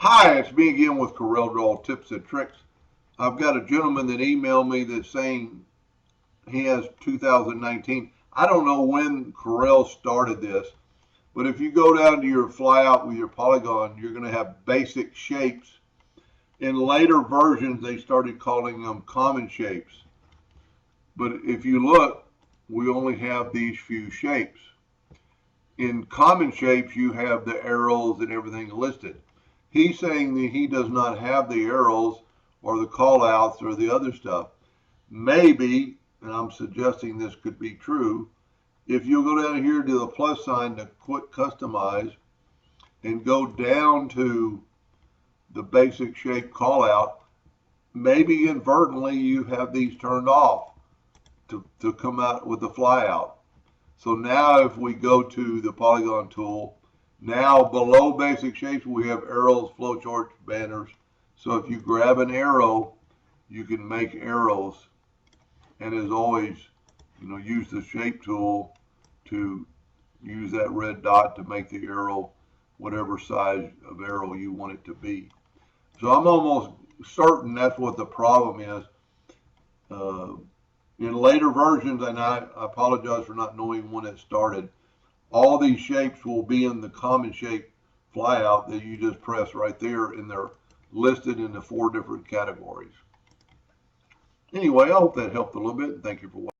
Hi, it's me again with Corel Draw Tips and Tricks. I've got a gentleman that emailed me that's saying he has 2019. I don't know when Corel started this, but if you go down to your flyout with your polygon, you're going to have basic shapes. In later versions, they started calling them common shapes. But if you look, we only have these few shapes. In common shapes, you have the arrows and everything listed. He's saying that he does not have the arrows or the callouts or the other stuff. Maybe, and I'm suggesting this could be true, if you go down here to the plus sign to quit customize and go down to the basic shape callout, maybe inadvertently you have these turned off to come out with the flyout. So now if we go to the polygon tool, now below basic shapes we have arrows, flowcharts, banners. So if you grab an arrow, you can make arrows. And as always, use the shape tool to use that red dot to make the arrow whatever size of arrow you want it to be. So I'm almost certain that's what the problem is. In later versions, and I apologize for not knowing when it started, all these shapes will be in the common shape flyout that you just press right there, and they're listed in the 4 different categories. Anyway, I hope that helped a little bit. Thank you for watching.